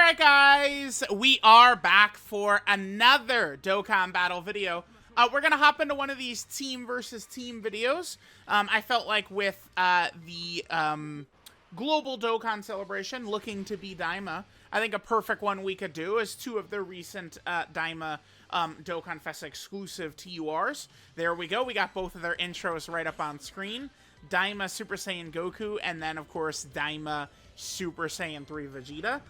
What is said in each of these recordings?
Alright guys, we are back for another Dokkan battle video. We're gonna hop into one of these team versus team videos. I felt like with the global Dokkan celebration looking to be Daima, I think a perfect one we could do is two of the recent Daima Dokkan Fest exclusive TURs. There we go, we got both of their intros right up on screen. Daima Super Saiyan Goku, and then of course Daima Super Saiyan 3 Vegeta.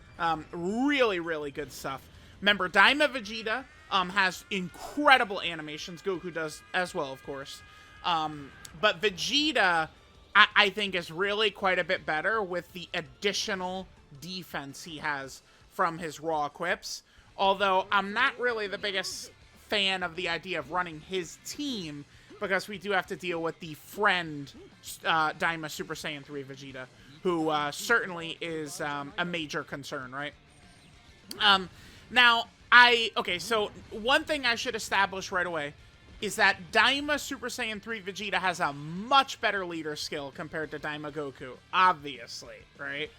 Really good stuff. Remember, Daima Vegeta has incredible animations. Goku does as well, of course. But Vegeta, I think, is really quite a bit better with the additional defense he has from his raw equips. Although, I'm not really the biggest fan of the idea of running his team, because we do have to deal with the friend Daima Super Saiyan 3 Vegeta, who certainly is a major concern, right? Okay, so one thing I should establish right away is that Daima Super Saiyan 3 Vegeta has a much better leader skill compared to Daima Goku, obviously, right?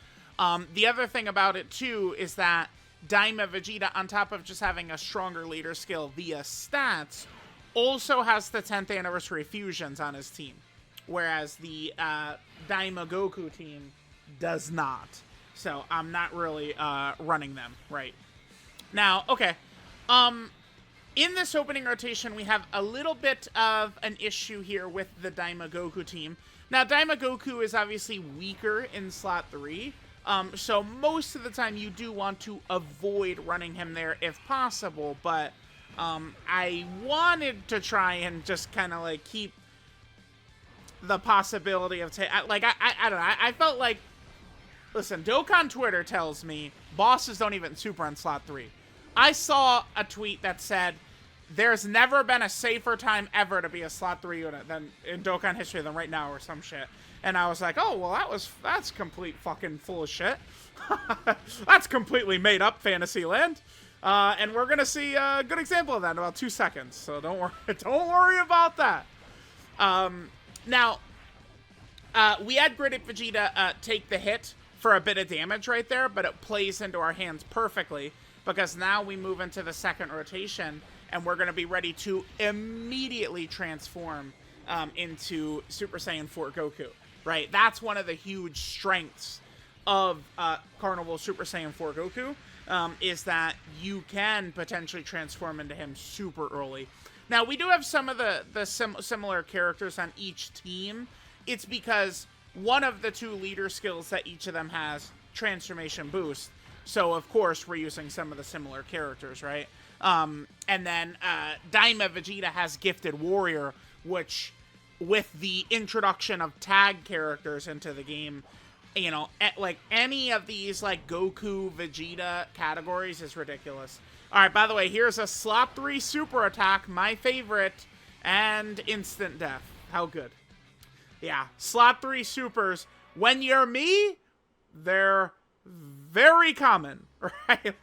The other thing about it, too, is that Daima Vegeta, on top of just having a stronger leader skill via stats, also has the 10th anniversary fusions on his team, whereas the Daima Goku team does not. So I'm not really running them right now. Okay, in this opening rotation, we have a little bit of an issue here with the Daima Goku team. Now, Daima Goku is obviously weaker in slot 3, so most of the time you do want to avoid running him there if possible, but I wanted to try and just kind of like keep the possibility of I don't know. I felt like, listen, Dokkan Twitter tells me bosses don't even super on slot 3. I saw a tweet that said there's never been a safer time ever to be a slot 3 unit than in Dokkan history than right now or some shit. And I was like, oh, well, that's complete fucking full of shit. That's completely made up fantasy land. And we're gonna see a good example of that in about 2 seconds. So don't worry about that. Now, we had Griddick Vegeta take the hit for a bit of damage right there, but it plays into our hands perfectly, because now we move into the second rotation, and we're going to be ready to immediately transform into Super Saiyan 4 Goku, right? That's one of the huge strengths of Carnival Super Saiyan 4 Goku, is that you can potentially transform into him super early. Now, we do have some of the similar characters on each team. It's because one of the two leader skills that each of them has, transformation boost. So, of course, we're using some of the similar characters, right? And then Daima Vegeta has Gifted Warrior, which, with the introduction of tag characters into the game, you know, like any of these like Goku, Vegeta categories is ridiculous. All right, by the way, here's a slot 3 super attack, my favorite, and instant death. How good. Yeah, slot 3 supers, when you're me, they're very common, right?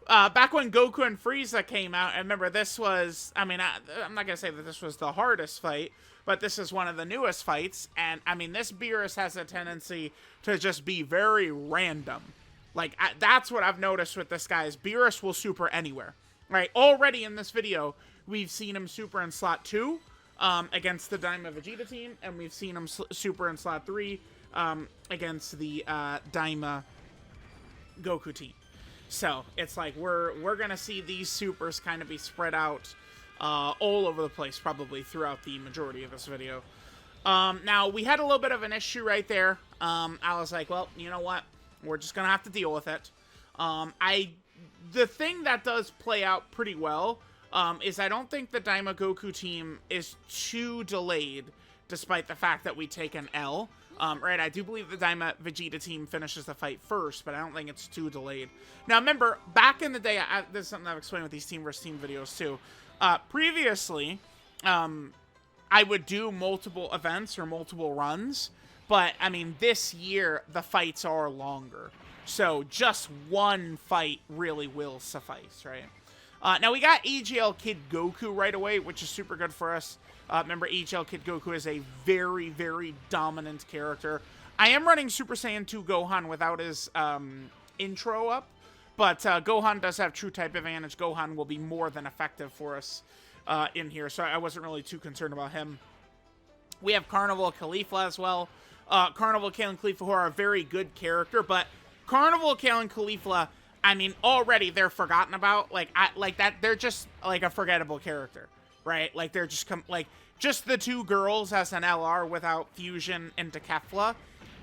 Back when Goku and Frieza came out, and remember, this was, I mean, I'm not gonna say that this was the hardest fight, but this is one of the newest fights, and I mean, this Beerus has a tendency to just be very random. Like, that's what I've noticed with this guy, is Beerus will super anywhere, right? Already in this video, we've seen him super in slot 2, against the Daima Vegeta team, and we've seen him super in slot 3, against the Daima Goku team. So it's like we're gonna see these supers kind of be spread out all over the place, probably throughout the majority of this video. Now, we had a little bit of an issue right there. I was like, well, you know what? We're just gonna have to deal with it. The thing that does play out pretty well is I don't think the Daima Goku team is too delayed, despite the fact that we take an L. Right, I do believe the Daima Vegeta team finishes the fight first, but I don't think it's too delayed. Now, remember, back in the day, this is something I've explained with these team versus team videos, too. Previously, I would do multiple events or multiple runs, but, I mean, this year, the fights are longer. So, just one fight really will suffice, right? Now, we got AGL Kid Goku right away, which is super good for us. Remember, AGL Kid Goku is a very dominant character. I am running Super Saiyan 2 Gohan without his intro up. But Gohan does have true type advantage. Gohan will be more than effective for us in here, so I wasn't really too concerned about him. We have Carnival Khalifa as well. Carnival, Kale, and Khalifa, who are a very good character, but Carnival, Kale, and Khalifa, I mean, already they're forgotten about. Like that, they're just like a forgettable character, right? Like they're just just the two girls as an LR without fusion into Kefla.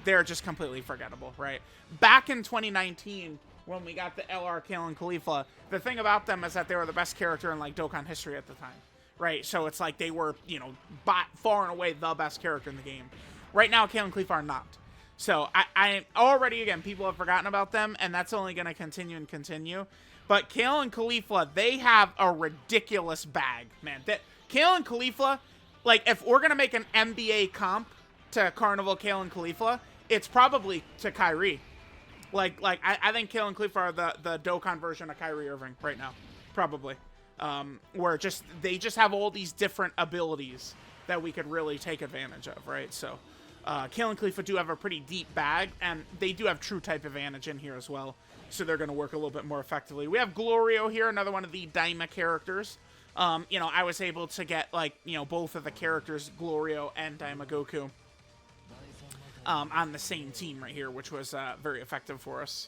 They're just completely forgettable, right? Back in 2019, when we got the LR, Kale, and Khalifa, the thing about them is that they were the best character in like Dokkan history at the time, right? So it's like they were, you know, far and away the best character in the game. Right now, Kale and Khalifa are not. So I already, again, people have forgotten about them, and that's only going to continue and continue. But Kale and Khalifa, they have a ridiculous bag, man. Kale and Khalifa, like, if we're going to make an NBA comp to Carnival, Kale, and Khalifa, it's probably to Kyrie. I think Kale and Khalifa are the Dokkan version of Kyrie Irving right now. Probably. Where they just have all these different abilities that we could really take advantage of, right? So, Kale and Khalifa do have a pretty deep bag, and they do have true type advantage in here as well. So they're going to work a little bit more effectively. We have Glorio here, another one of the Daima characters. You know, I was able to get, like, you know, both of the characters, Glorio and Daima Goku, on the same team right here, which was very effective for us.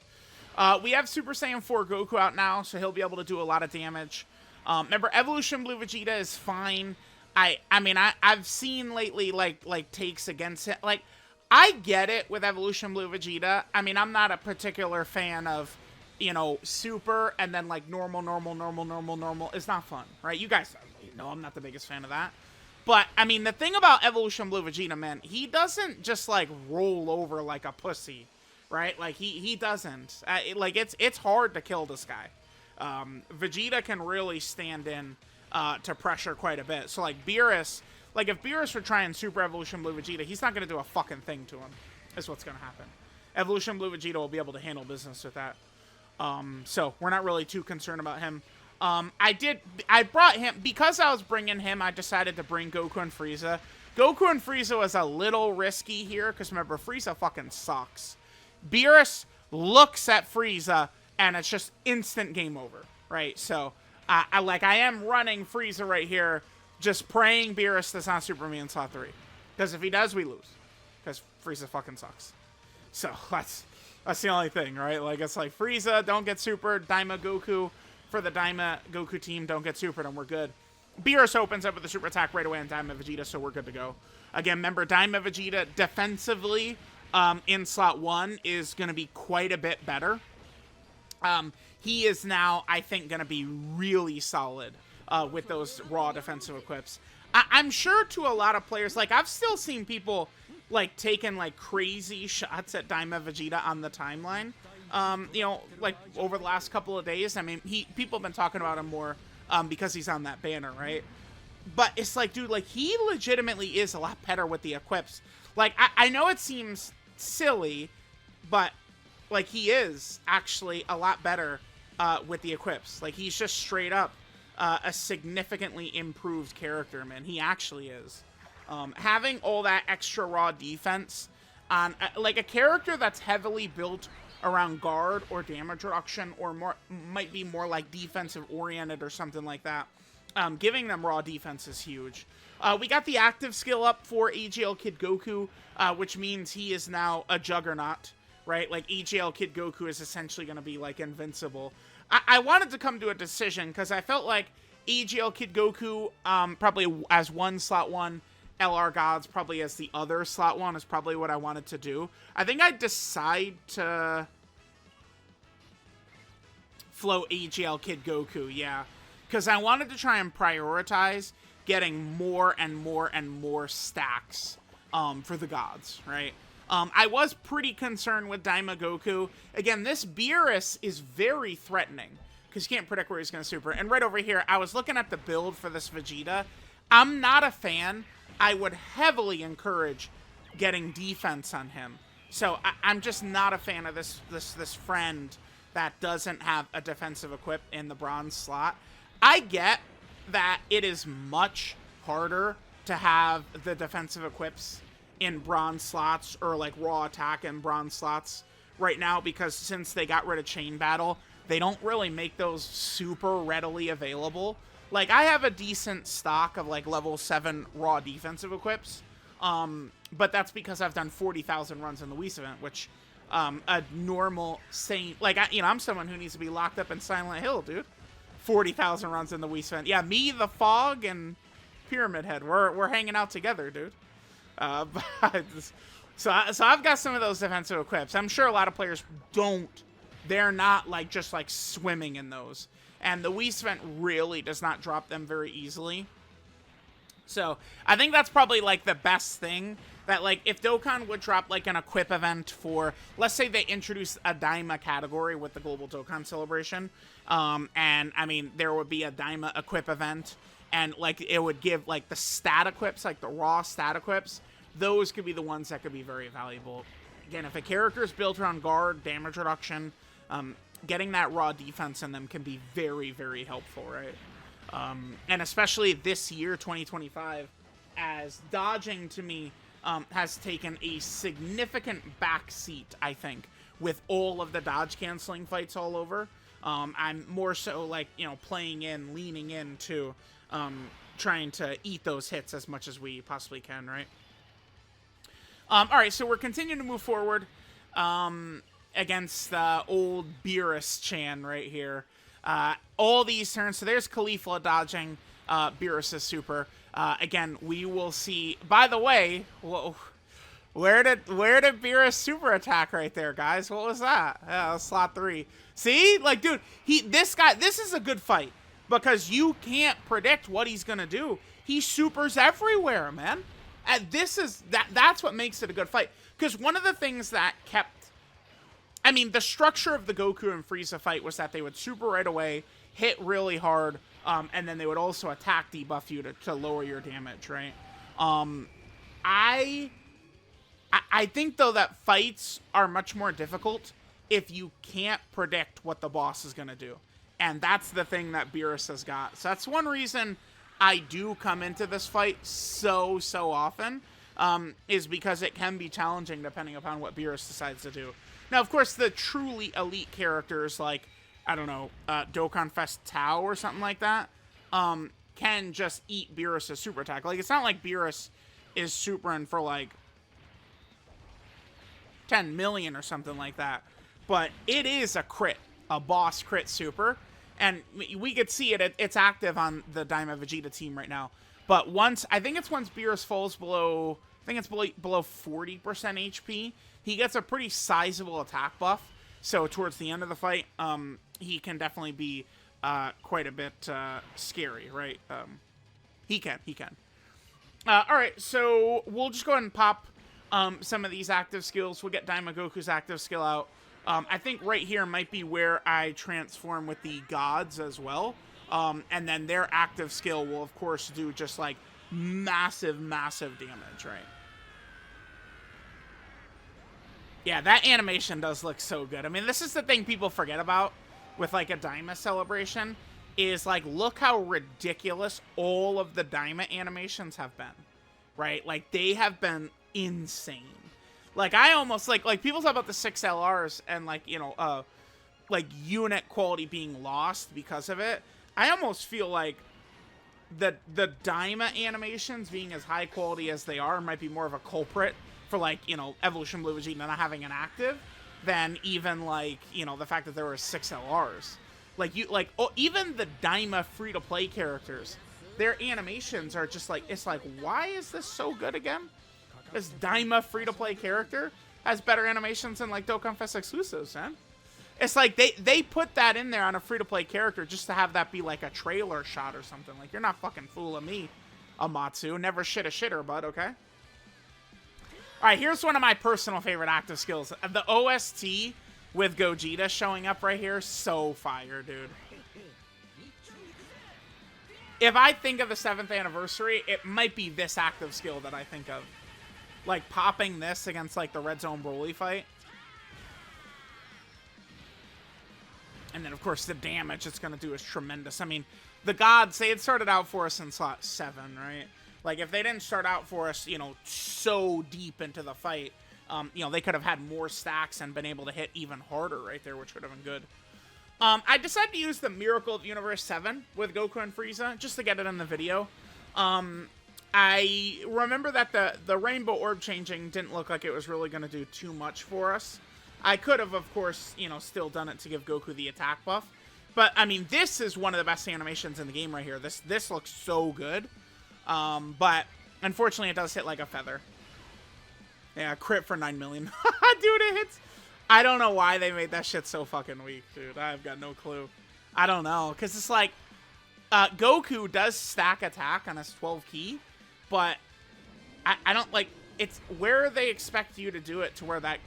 We have Super Saiyan 4 Goku out now, so he'll be able to do a lot of damage. Remember, Evolution Blue Vegeta is fine. I mean, I've seen lately, like takes against it. Like, I get it with Evolution Blue Vegeta. I mean, I'm not a particular fan of, you know, super and then, like, normal. It's not fun, right? You guys know I'm not the biggest fan of that. But, I mean, the thing about Evolution Blue Vegeta, man, he doesn't just, like, roll over like a pussy, right? Like, he doesn't. It's hard to kill this guy. Vegeta can really stand in to pressure quite a bit. So, like, Beerus, like, if Beerus were trying Super Evolution Blue Vegeta, he's not going to do a fucking thing to him. Is what's going to happen. Evolution Blue Vegeta will be able to handle business with that. So, we're not really too concerned about him. I brought him, because I was bringing him, I decided to bring Goku and Frieza. Goku and Frieza was a little risky here, because remember, Frieza fucking sucks. Beerus looks at Frieza, and it's just instant game over, right? So, I am running Frieza right here, just praying Beerus does not Super Me in Slot 3. Because if he does, we lose. Because Frieza fucking sucks. So, that's the only thing, right? Like, it's like, Frieza, don't get super, Daima Goku, for the Daima Goku team, don't get supered, and we're good. Beerus opens up with a super attack right away on Daima Vegeta, so we're good to go. Again, remember, Daima Vegeta defensively in slot 1 is going to be quite a bit better. He is now, I think, going to be really solid with those raw defensive equips. I'm sure to a lot of players, like, I've still seen people, like, taking, like, crazy shots at Daima Vegeta on the timeline. You know, like, over the last couple of days. I mean, people have been talking about him more because he's on that banner, right? But it's like, dude, like, he legitimately is a lot better with the equips. Like, I know it seems silly, but, like, he is actually a lot better with the equips. Like, he's just straight up a significantly improved character, man. He actually is. Having all that extra raw defense on, like, a character that's heavily built around guard or damage reduction, or might be more like defensive oriented or something like that. Giving them raw defense is huge. We got the active skill up for AGL Kid Goku, which means he is now a juggernaut, right? Like, AGL Kid Goku is essentially going to be, like, invincible. I wanted to come to a decision because I felt like AGL Kid Goku, probably as one slot 1, LR Gods probably as the other slot 1 is probably what I wanted to do. I think I'd decide to flow AGL Kid Goku, yeah. Because I wanted to try and prioritize getting more and more stacks for the gods, right? I was pretty concerned with Daima Goku. Again, this Beerus is very threatening because you can't predict where he's going to super. And right over here, I was looking at the build for this Vegeta. I'm not a fan. I would heavily encourage getting defense on him. So I'm just not a fan of this friend that doesn't have a defensive equip in the bronze slot. I get that it is much harder to have the defensive equips in bronze slots, or like raw attack in bronze slots, right now, because since they got rid of Chain Battle, they don't really make those super readily available. Like, I have a decent stock of, like, level 7 raw defensive equips, but that's because I've done 40,000 runs in the Whis event, which, a normal Saint, like, I'm someone who needs to be locked up in Silent Hill, dude. 40,000 runs in the Whis event. Yeah, me, the Fog, and Pyramid Head, we're hanging out together, dude. So I've got some of those defensive equips. I'm sure a lot of players don't. They're not, like, just, like, swimming in those. And the Whis event really does not drop them very easily. So I think that's probably, like, the best thing. That, like, if Dokkan would drop, like, an equip event for, let's say they introduce a Daima category with the Global Dokkan Celebration. And, I mean, there would be a Daima equip event. And, like, it would give, like, the stat equips, like, the raw stat equips. Those could be the ones that could be very valuable. Again, if a character is built around guard, damage reduction, getting that raw defense in them can be very, very helpful, right? And especially this year, 2025, as dodging, to me, has taken a significant backseat, I think, with all of the dodge-canceling fights all over. I'm more so, like, you know, playing in, leaning into, trying to eat those hits as much as we possibly can, right? Alright, so we're continuing to move forward against old Beerus Chan right here. All these turns, so there's Caulifla dodging Beerus' super. Again, we will see, by the way, whoa, where did Beerus super attack right there, guys? What was that? Yeah, that was slot 3. See? Like, dude, this is a good fight, because you can't predict what he's gonna do. He supers everywhere, man. And that's what makes it a good fight. Because one of the things that kept, I mean, the structure of the Goku and Frieza fight was that they would super right away, hit really hard, and then they would also attack debuff you to lower your damage, right? I think, though, that fights are much more difficult if you can't predict what the boss is going to do. And that's the thing that Beerus has got. So that's one reason I do come into this fight so often, is because it can be challenging depending upon what Beerus decides to do. Now, of course, the truly elite characters like, I don't know, DOKKANFEST Tao or something like that, can just eat Beerus' super attack. Like, it's not like Beerus is supering for, like, 10 million or something like that. But it is a crit, a boss crit super. And we could see it. It's active on the Daima Vegeta team right now. But I think it's once Beerus falls below, I think it's below 40% HP, he gets a pretty sizable attack buff. So towards the end of the fight, he can definitely be quite a bit scary, right? He can. All right, so we'll just go ahead and pop some of these active skills. We'll get Daima Goku's active skill out. I think right here might be where I transform with the gods as well. And then their active skill will, of course, do just, like, massive damage, right? Yeah, that animation does look so good. I mean, this is the thing people forget about with, like, a Daima celebration, is, like, look how ridiculous all of the Daima animations have been, right? Like, they have been insane. Like, I almost, like people talk about the 6 LRs and, like, you know, like, unit quality being lost because of it. I almost feel like the Daima animations being as high quality as they are might be more of a culprit for, like, you know, Evolution Blue Vegeta not having an active than even, like, you know, the fact that there were 6 LRs. Like, even the Daima free-to-play characters, their animations are just, like, it's like, why is this so good again? This Daima free-to-play character has better animations than, like, DOKKANFEST exclusives, man. It's like they put that in there on a free-to-play character just to have that be, like, a trailer shot or something. Like, you're not fucking fooling me, Amatsu. Never shit a shitter, bud, okay? Alright, here's one of my personal favorite active skills. The OST with Gogeta showing up right here, so fire, dude. If I think of the 7th anniversary, it might be this active skill that I think of. Like, popping this against, like, the Red Zone Broly fight. And then, of course, the damage it's going to do is tremendous. I mean, the gods, they had started out for us in slot 7, right? Like, if they didn't start out for us, you know, so deep into the fight, You know, they could have had more stacks and been able to hit even harder right there, which would have been good. I decided to use the Miracle of Universe 7 with Goku and Frieza, just to get it in the video. I remember that the Rainbow Orb changing didn't look like it was really going to do too much for us. I could have, of course, you know, still done it to give Goku the attack buff. But, I mean, this is one of the best animations in the game right here. This looks so good. But, unfortunately, it does hit like a feather. Yeah, crit for 9 million. Dude, it hits... I don't know why they made that shit so fucking weak, dude. I've got no clue. I don't know. Because it's like... Goku does stack attack on his 12 key. But... I don't, like... It's where they expect you to do it to where that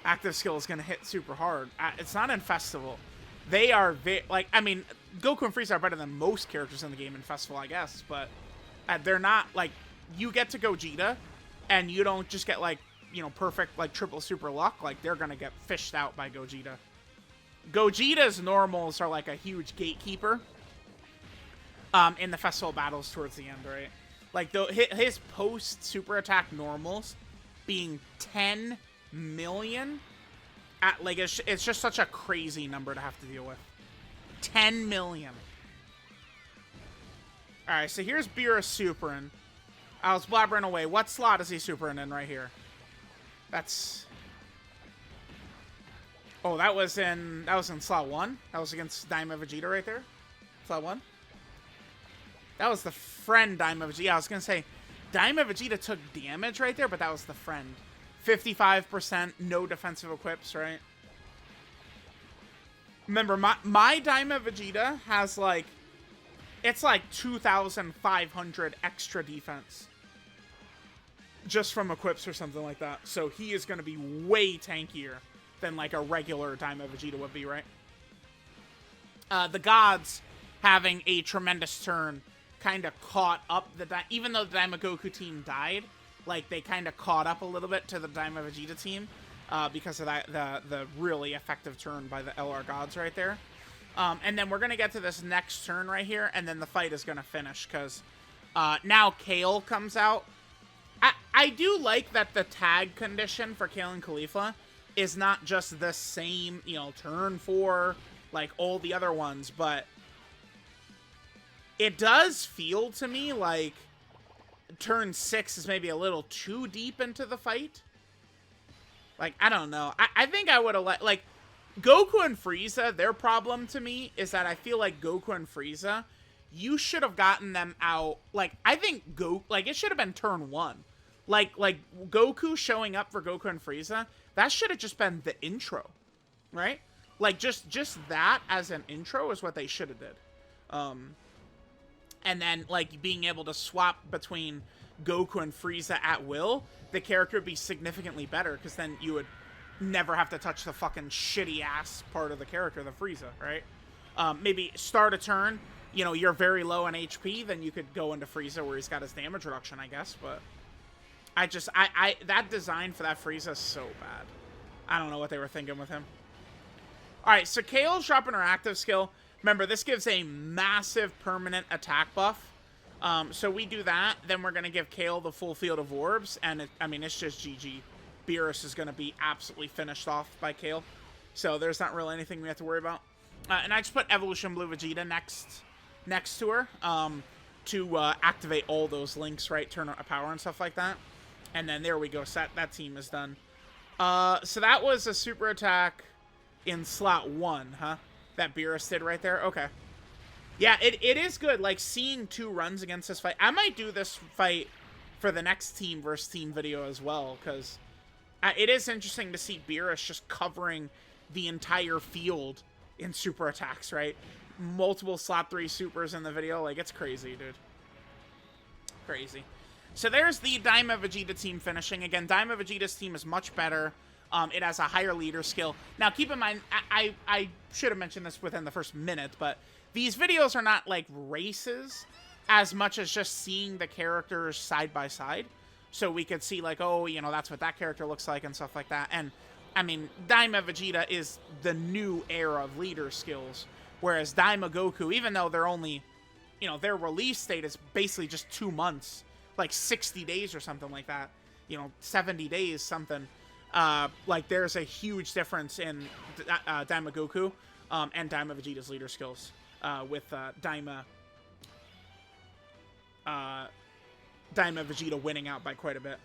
active skill is going to hit super hard. It's not in Festival. They are... like, I mean... Goku and Frieza are better than most characters in the game in Festival, I guess. But... they're not, like... You get to Gogeta... And you don't just get, like, you know, perfect, like, triple super luck. Like, they're going to get fished out by Gogeta. Gogeta's normals are, like, a huge gatekeeper in the festival battles towards the end, right? Like, his post-super attack normals being 10 million, like, it's just such a crazy number to have to deal with. 10 million. Alright, so here's Beerus Superin. I was blabbering away. What slot is he supering in right here? That's... Oh, that was in slot 1? That was against Daima Vegeta right there? Slot 1? That was the friend Daima Vegeta. I was going to say, Daima Vegeta took damage right there, but that was the friend. 55%, no defensive equips, right? Remember, my Daima Vegeta has, like... It's like 2,500 extra defense. Just from equips or something like that. So he is going to be way tankier than like a regular Daima Vegeta would be, right? The gods having a tremendous turn kind of caught up even though the Daima Goku team died, like they kind of caught up a little bit to the Daima Vegeta team because of that the really effective turn by the LR gods right there. And then we're going to get to this next turn right here, and then the fight is going to finish, because now Kale comes out. I do like that the tag condition for Kale and Khalifa is not just the same, you know, turn 4, like all the other ones, but it does feel to me like turn 6 is maybe a little too deep into the fight. Like, I don't know. I think I would have like... Goku and Frieza, their problem to me is that I feel like Goku and Frieza, you should have gotten them out. Like, I think it should have been turn 1. Like Goku showing up for Goku and Frieza, that should have just been the intro, right? Like, just that as an intro is what they should have did. And then, like, being able to swap between Goku and Frieza at will, the character would be significantly better, because then you would never have to touch the fucking shitty-ass part of the character, the Frieza, right? Maybe start a turn, you know, you're very low on HP, then you could go into Frieza where he's got his damage reduction, I guess, but... that design for that Frieza is so bad. I don't know what they were thinking with him. Alright, so Kale's dropping her active skill. Remember, this gives a massive permanent attack buff. So we do that, then we're going to give Kale the full field of orbs, and it's just GG. Beerus is going to be absolutely finished off by Kale. So there's not really anything we have to worry about. And I just put Evolution Blue Vegeta next to her to activate all those links, right? Turn on power and stuff like that. And then there we go. So that team is done. So that was a super attack in slot 1, huh? That Beerus did right there? Okay. Yeah, it is good. Like, seeing 2 runs against this fight. I might do this fight for the next team versus team video as well, because... it is interesting to see Beerus just covering the entire field in super attacks, right? Multiple slot 3 supers in the video. Like, it's crazy, dude. Crazy. So there's the Daima Vegeta team finishing. Again, Daima Vegeta's team is much better. It has a higher leader skill. Now, keep in mind, I should have mentioned this within the first minute, but these videos are not, like, races as much as just seeing the characters side by side. So we could see, like, oh, you know, that's what that character looks like and stuff like that. And, I mean, Daima Vegeta is the new era of leader skills. Whereas Daima Goku, even though they're only, you know, their release date is basically just 2 months, like 60 days or something like that. 70 days, something. Like, there's a huge difference in Daima Goku and Daima Vegeta's leader skills with Daima Vegeta winning out by quite a bit.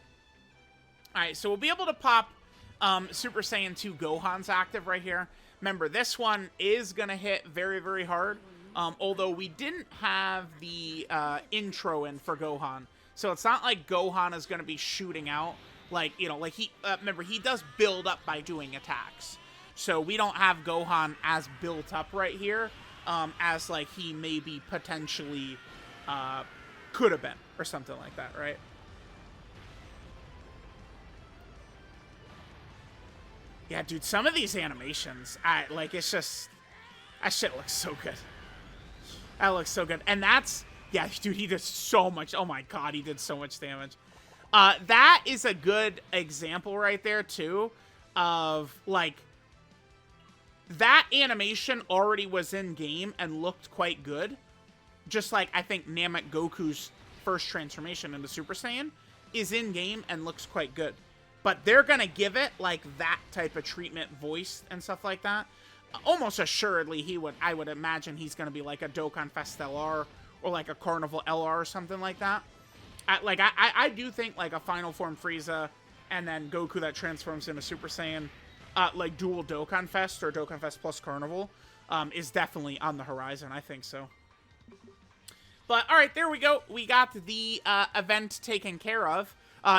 Alright, so we'll be able to pop Super Saiyan 2 Gohan's active right here. Remember, this one is going to hit very, very hard. Although we didn't have the intro in for Gohan. So it's not like Gohan is going to be shooting out. Like, like he... remember, he does build up by doing attacks. So we don't have Gohan as built up right here. As, like, he maybe potentially could have been. Or something like that, right? Yeah, dude, some of these animations, like, it's just... That shit looks so good. That looks so good. And that's... Yeah, dude, he did so much... Oh my god, he did so much damage. That is a good example right there, too, of, like... That animation already was in-game and looked quite good. Just like, I think Namek Goku's first transformation into Super Saiyan is in-game and looks quite good. But they're gonna give it, like, that type of treatment, voice, and stuff like that. Almost assuredly, I would imagine he's gonna be, like, a DOKKANFEST LR, or, like, a Carnival LR, or something like that. I do think, like, a Final Form Frieza, and then Goku that transforms into Super Saiyan, like, dual DOKKANFEST, or DOKKANFEST plus Carnival, is definitely on the horizon. I think so. But, alright, there we go. We got the event taken care of.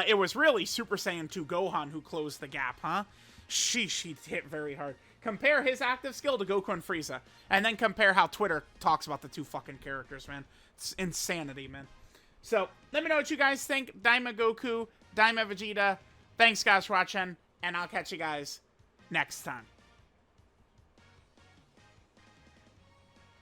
It was really Super Saiyan 2 Gohan who closed the gap, huh? Sheesh, he hit very hard. Compare his active skill to Goku and Frieza. And then compare how Twitter talks about the two fucking characters, man. It's insanity, man. So, let me know what you guys think. Daima Goku, Daima Vegeta. Thanks, guys, for watching. And I'll catch you guys next time.